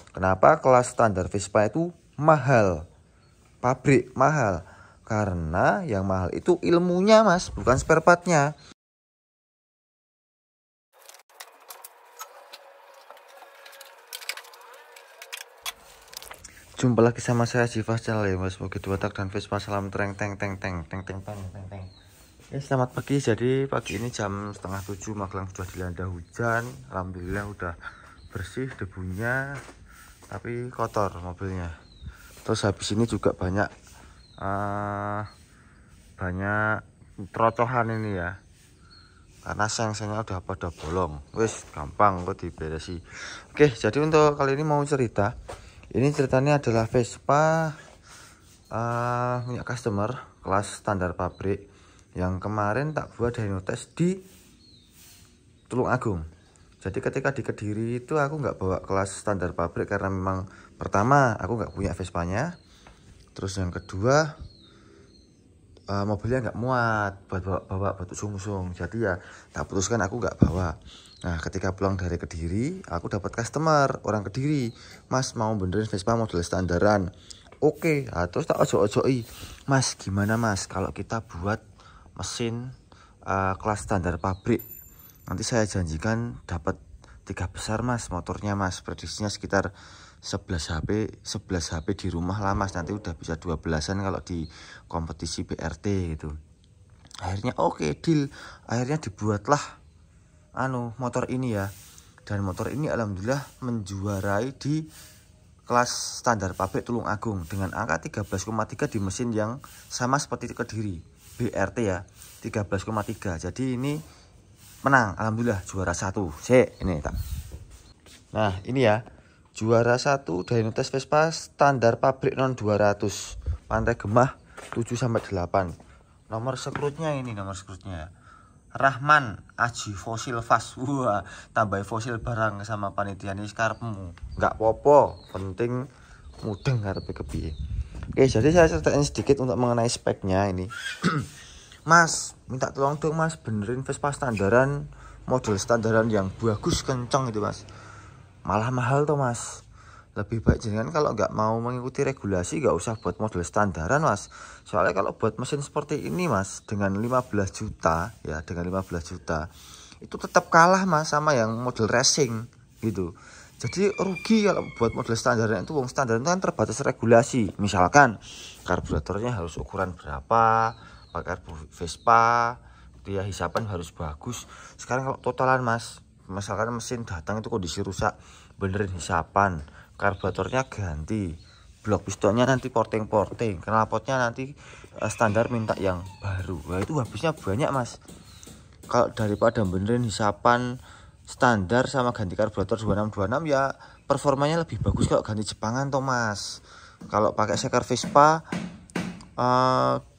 Kenapa kelas standar Vespa itu mahal? Pabrik mahal. Karena yang mahal itu ilmunya mas, bukan spare partnya. Jumpa lagi sama saya Jivas channel ya mas. Bagi dua tak dan Vespa salam teng teng teng teng teng teng teng teng teng. Selamat pagi. Jadi pagi ini jam setengah 7 Magelang sudah dilanda hujan. Alhamdulillah udah bersih debunya, tapi kotor mobilnya. Terus habis ini juga banyak trotohan ini ya, karena seng-sengnya udah pada bolong. Wes gampang kok diberesi. Oke, jadi untuk kali ini mau cerita. Ini ceritanya adalah Vespa punya customer kelas standar pabrik yang kemarin tak buat dyno test di Tulungagung. Jadi ketika di Kediri itu aku nggak bawa kelas standar pabrik karena memang pertama aku nggak punya Vespanya, terus yang kedua mobilnya nggak muat buat bawa batu sungsung. Jadi ya tak putuskan aku nggak bawa. Nah ketika pulang dari Kediri aku dapat customer orang Kediri, mas mau benerin Vespa model standaran. Oke, nah, terus tak ojo-ojoi, mas gimana mas kalau kita buat mesin kelas standar pabrik, nanti saya janjikan dapat 3 besar mas motornya mas, prediksinya sekitar 11 HP di rumah lah mas, nanti udah bisa 12-an kalau di kompetisi BRT gitu. Akhirnya oke, deal. Akhirnya dibuatlah motor ini ya, dan motor ini alhamdulillah menjuarai di kelas standar pabrik Tulungagung dengan angka 13,3 di mesin yang sama seperti Kediri BRT ya, 13,3. jadi ini menang alhamdulillah, juara 1 ini tak. Nah ini ya, juara 1 dyno test Vespa standar pabrik non 200 Pantai Gemah 7-8. Nomor sekrutnya ini, nomor sekrutnya Rahman Aji Fosil Fast. Wah, tambah fosil barang sama panitia ini karepmu. Enggak popo, penting mudeng karepe kepiye. Oke, jadi saya ceritain sedikit untuk mengenai speknya ini. Mas, minta tolong dong mas benerin Vespa standaran, model standaran yang bagus kencang itu mas. Malah mahal tuh mas. Lebih baik jangan kalau nggak mau mengikuti regulasi nggak usah buat model standaran mas. Soalnya kalau buat mesin seperti ini mas dengan 15 juta ya, dengan 15 juta itu tetap kalah mas sama yang model racing gitu. Jadi rugi kalau buat model standaran itu. Wong standar itu kan terbatas regulasi. Misalkan karburatornya harus ukuran berapa, pakai Vespa, dia hisapan harus bagus. Sekarang kalau totalan mas, misalkan mesin datang itu kondisi rusak, benerin hisapan, karburatornya ganti, blok pistonnya nanti porting-porting, knalpotnya nanti standar minta yang baru. Wah itu habisnya banyak mas. Kalau daripada benerin hisapan standar sama ganti karburator 2626 ya performanya lebih bagus kalau ganti Jepangan toh mas. Kalau pakai seker Vespa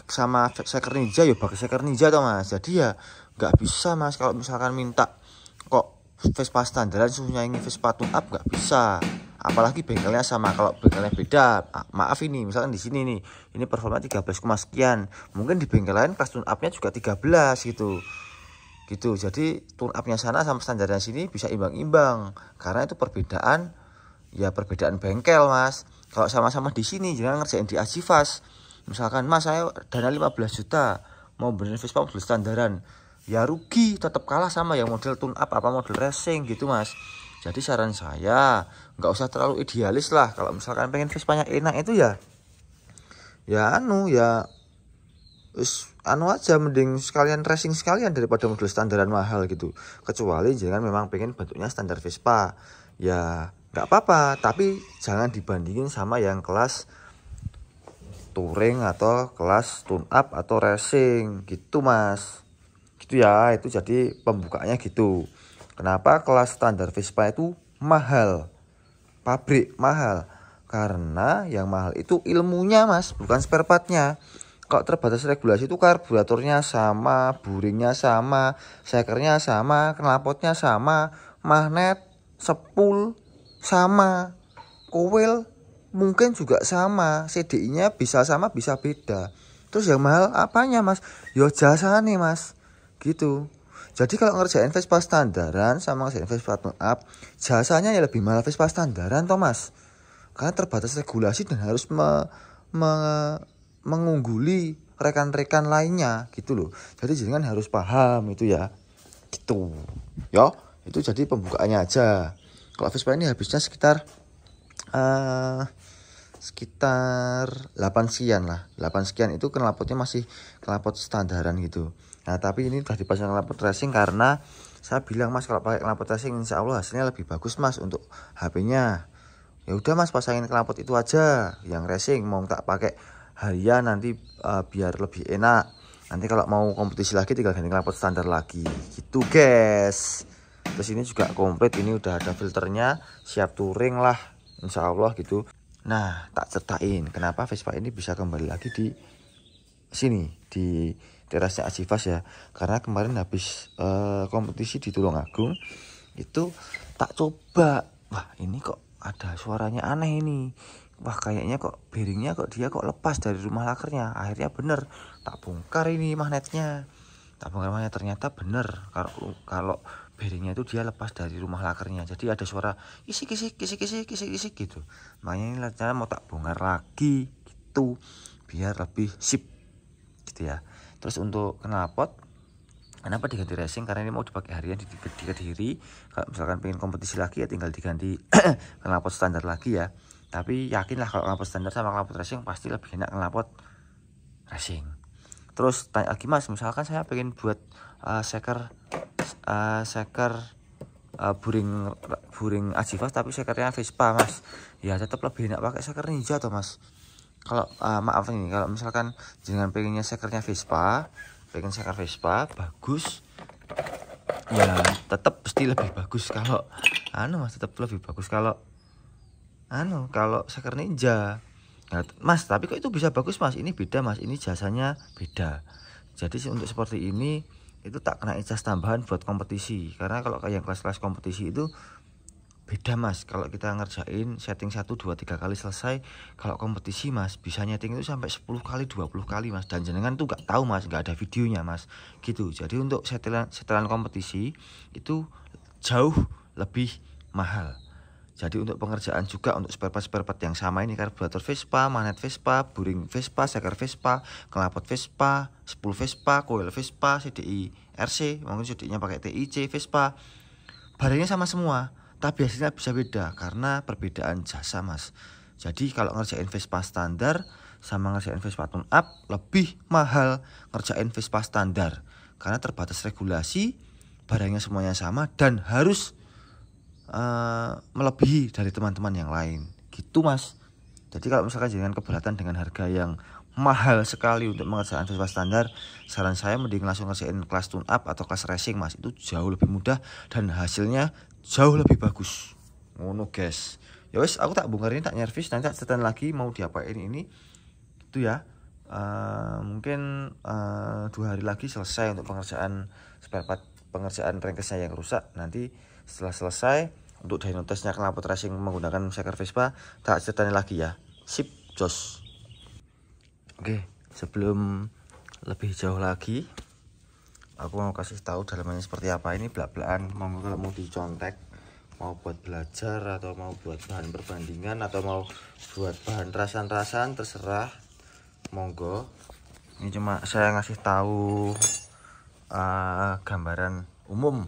sama seker Ninja ya pakai seker Ninja toh mas. Jadi ya nggak bisa mas kalau misalkan minta kok Vespa standaran suhunya ini Vespa tune up, nggak bisa. Apalagi bengkelnya sama. Kalau bengkelnya beda, maaf ini misalkan di sini nih ini performa 13, sekian, mungkin di bengkel lain kelas tune upnya juga 13 gitu. Jadi tune upnya sana sama standarnya sini bisa imbang-imbang, karena itu perbedaan bengkel mas. Kalau sama-sama di sini jangan ngerjain di Ajivas. Misalkan mas saya dana 15 juta mau benerin Vespa model standaran, ya rugi, tetap kalah sama yang model tune up apa model racing gitu mas. Jadi saran saya nggak usah terlalu idealis lah. Kalau misalkan pengen Vespanya enak itu ya aja, mending sekalian racing sekalian daripada model standaran mahal gitu. Kecuali jangan memang pengen bentuknya standar Vespa ya nggak apa-apa, tapi jangan dibandingin sama yang kelas touring atau kelas tune up atau racing gitu mas. Gitu ya, itu jadi pembukaannya gitu. Kenapa kelas standar Vespa itu mahal, pabrik mahal? Karena yang mahal itu ilmunya mas, bukan spare partnya. Kalau terbatas regulasi itu karburatornya sama, buringnya sama, sekernya sama, knalpotnya sama, magnet, sepul sama, coil mungkin juga sama, CDI-nya bisa sama bisa beda. Terus yang mahal apanya mas? Yo jasa nih mas gitu. Jadi kalau ngerjain Vespa standaran sama ngerjain Vespa tune up, jasanya ya lebih mahal Vespa standaran toh mas. Karena terbatas regulasi dan harus mengungguli rekan-rekan lainnya gitu loh. Jadi jangan harus paham itu ya. Gitu. Ya, itu jadi pembukaannya aja. Kalau Vespa ini habisnya sekitar 8 sekian lah. 8 sekian itu knalpotnya masih knalpot standaran gitu. Nah tapi ini udah dipasang knalpot racing karena saya bilang mas kalau pakai knalpot racing insya Allah hasilnya lebih bagus mas untuk HP-nya. Ya udah mas pasangin knalpot itu aja yang racing, mau tak pakai harian nanti biar lebih enak. Nanti kalau mau kompetisi lagi tinggal ganti knalpot standar lagi gitu guys. Terus ini juga komplit, ini udah ada filternya, siap touring lah insya Allah gitu. Nah tak ceritain kenapa Vespa ini bisa kembali lagi di sini di terasnya Acivas ya. Karena kemarin habis kompetisi di Tulungagung itu tak coba, wah ini kok ada suaranya aneh ini, wah kayaknya kok bearingnya kok dia kok lepas dari rumah lakernya. Akhirnya bener, tak bongkar ini magnetnya, tak bongkar magnetnya, ternyata bener kalau bearingnya itu dia lepas dari rumah lakernya. Jadi ada suara kisik gitu. Makanya ini rencana mau tak bongkar lagi gitu biar lebih sip gitu ya. Terus untuk knalpot kenapa diganti racing, karena ini mau dipakai harian di Kediri. Kalau misalkan pengen kompetisi lagi ya tinggal diganti knalpot standar lagi ya. Tapi yakinlah kalau knalpot standar sama knalpot racing pasti lebih enak knalpot racing. Terus tanya lagi mas, misalkan saya pengen buat shaker buring Acivas tapi shakernya Vespa mas, ya tetap lebih enak pakai shaker Ninja atau mas. Kalau maaf nih, kalau misalkan jangan pengennya shakernya Vespa, pengen shaker Vespa bagus ya tetap pasti lebih bagus kalau mas, tetap lebih bagus kalau kalau shaker Ninja. Nah, mas tapi kok itu bisa bagus mas, ini beda mas, ini jasanya beda. Jadi untuk seperti ini itu tak kena jas tambahan buat kompetisi, karena kalau kayak kelas-kelas kompetisi itu beda mas. Kalau kita ngerjain setting 1, 2, 3 kali selesai, kalau kompetisi mas bisa nyeting itu sampai 10 kali 20 kali mas, dan jenengan tuh gak tahu mas, gak ada videonya mas gitu. Jadi untuk setelan kompetisi itu jauh lebih mahal. Jadi untuk pengerjaan juga untuk spare part yang sama ini, karburator Vespa, magnet Vespa, buring Vespa, shaker Vespa, knalpot Vespa, spool Vespa, coil Vespa, CDI RC, mungkin CDI-nya pakai TIC Vespa, barangnya sama semua, tapi hasilnya bisa beda karena perbedaan jasa mas. Jadi kalau ngerjain Vespa standar sama ngerjain Vespa tune up lebih mahal ngerjain Vespa standar karena terbatas regulasi, barangnya semuanya sama dan harus melebihi dari teman-teman yang lain gitu mas. Jadi kalau misalkan jangan keberatan dengan harga yang mahal sekali untuk mengerjakan Vespa standar, saran saya mending langsung ngerjain kelas tune up atau kelas racing mas, itu jauh lebih mudah dan hasilnya jauh lebih bagus. Ngono guys. Ya wes, aku tak bongkar ini, tak nyervis, nanti tak setan lagi mau diapain ini itu ya. Mungkin 2 hari lagi selesai untuk pengerjaan spare part, pengerjaan crankcase yang rusak. Nanti setelah selesai untuk dyno testnya knalpot racing menggunakan shaker Vespa, tak ceritain lagi ya. Sip jos. Oke, sebelum lebih jauh lagi aku mau kasih tahu dalamannya seperti apa. Ini belak-belakan, monggo kalau mau dicontek, mau buat belajar atau mau buat bahan perbandingan atau mau buat bahan rasan-rasan terserah, monggo. Ini cuma saya ngasih tahu gambaran umum.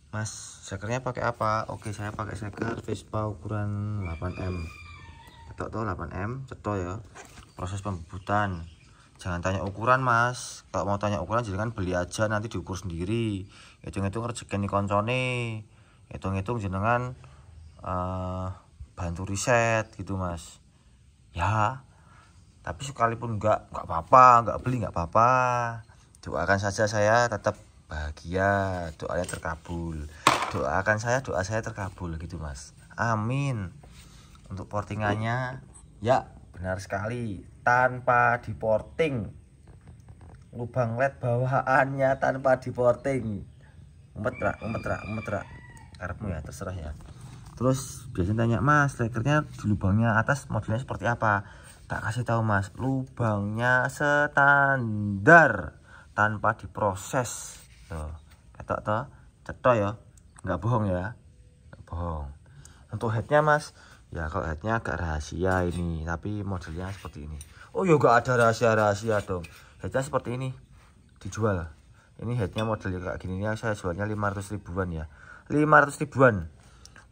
Mas, shakernya pakai apa? Oke, saya pakai shaker Vespa ukuran 8M. Cetok tuh 8M, cetok ya. Proses pembubutan. Jangan tanya ukuran, Mas. Kalau mau tanya ukuran jangan beli aja, nanti diukur sendiri. Hitung-hitung rezeki koncone. Hitung-hitung jenengan bantu riset gitu, Mas. Ya. Tapi sekalipun enggak apa-apa, enggak beli enggak apa-apa. Doakan saja saya tetap bahagia, doanya terkabul. Doakan saya, doa saya terkabul gitu mas, amin. Untuk portingannya ya benar sekali, tanpa diporting. Lubang led bawaannya tanpa diporting. Umpet rak karepmu ya, terserah ya. Terus biasanya tanya mas, strikernya di lubangnya atas modelnya seperti apa, tak kasih tahu mas, lubangnya standar tanpa diproses. Tuh, ketok toh, cetok ya, nggak bohong ya, nggak bohong. Untuk headnya mas, ya kalau headnya agak rahasia ini, tapi modelnya seperti ini. Oh ya nggak ada rahasia dong, headnya seperti ini dijual. Ini headnya modelnya kayak gini ya, saya jualnya 500 ribuan ya, 500 ribuan.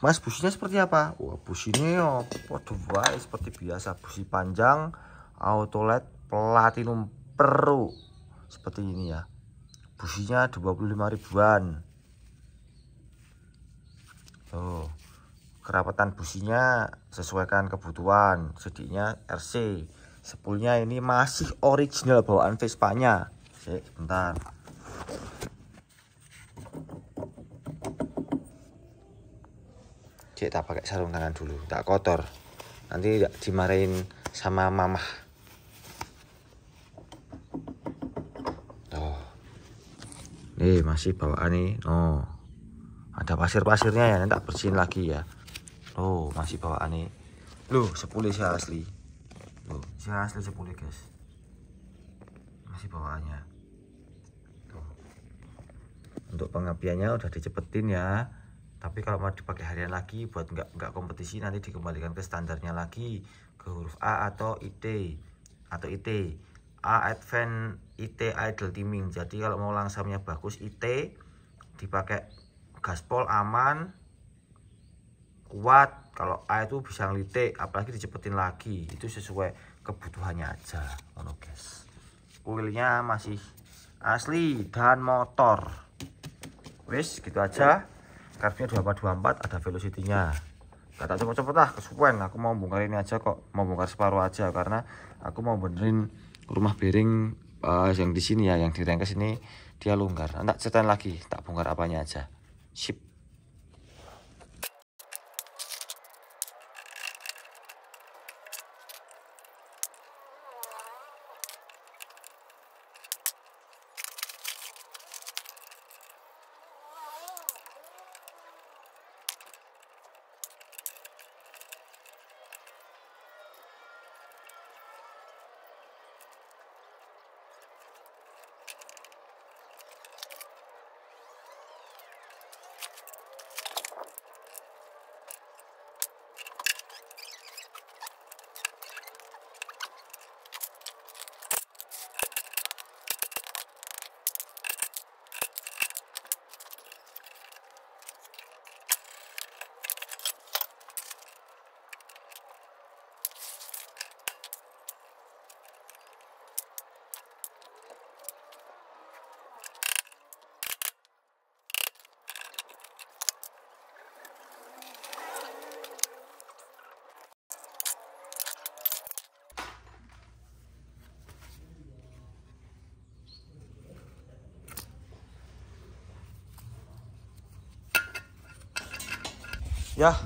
Mas businya seperti apa? Wah businya waduh wae seperti biasa, busi panjang auto LED platinum pro seperti ini ya. Businya 25 ribuan. Tuh, kerapatan businya sesuaikan kebutuhan, sediknya RC. Spoolnya ini masih original bawaan Vespa-nya. Sebentar. Cek tak pakai sarung tangan dulu, tak kotor. Nanti dimarahin sama mamah. Tuh. Nih masih bawaan nih. Oh. Ada pasir-pasirnya ya, nanti tak bersihin lagi ya. Oh, masih bawaan nih. Loh, sepuluh sih asli. Loh, sih asli 10 guys. Masih bawaannya. Tuh. Untuk pengapiannya udah dicepetin ya. Tapi kalau mau dipakai harian lagi buat nggak kompetisi, nanti dikembalikan ke standarnya lagi, ke huruf A atau IT A Advance, IT idle timing. Jadi kalau mau langsamnya bagus IT dipakai gaspol aman kuat. Kalau A itu bisa ngelitik, apalagi dicepetin lagi, itu sesuai kebutuhannya aja. Ono guys, kuilnya masih asli dan motor. Wis gitu aja. Karbnya 2424, ada velocity-nya. Gak tak cepet-cepet lah, kesuwen. Aku mau bongkar ini aja kok, mau bongkar separuh aja karena aku mau benerin rumah bearing yang di sini ya, yang di rengkes ini dia longgar. Nanti ceritain lagi, tak bongkar apanya aja. Sip. Ya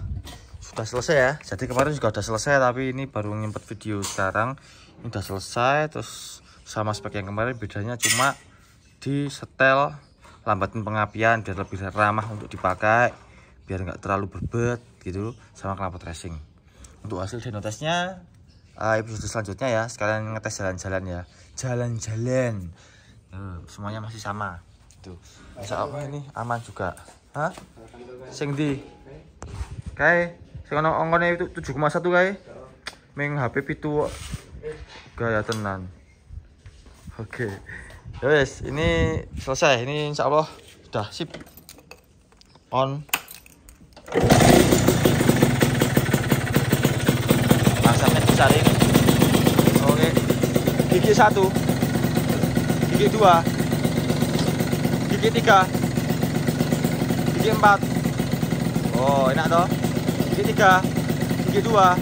sudah selesai ya. Jadi kemarin juga udah selesai, tapi ini baru nyempet video sekarang. Ini udah selesai. Terus sama spek yang kemarin, bedanya cuma di setel lambatin pengapian biar lebih ramah untuk dipakai, biar nggak terlalu berbet gitu, sama knalpot racing. Untuk hasil dyno testnya episode selanjutnya ya, sekalian ngetes jalan-jalan ya, jalan-jalan. Semuanya masih sama tuh. Insya Allah ini aman juga. Hah? Sing di kae sing ono ongkone itu 7,1 kae. Ming HP pitu gaya tenan. Oke. Ya wes, ini selesai. Ini insya Allah sudah sip. On. Masangnya disaring. Oke. Gigi 1. Gigi 2. Gigi 3. Gigi 4. Oh, enak toh. Gigi 3, gigi 2,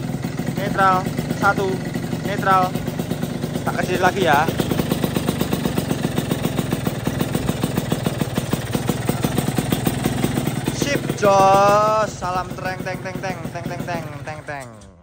netral, 1, netral. Tak kecil lagi ya. Sip, jos. Salam treng teng teng teng teng teng teng teng teng.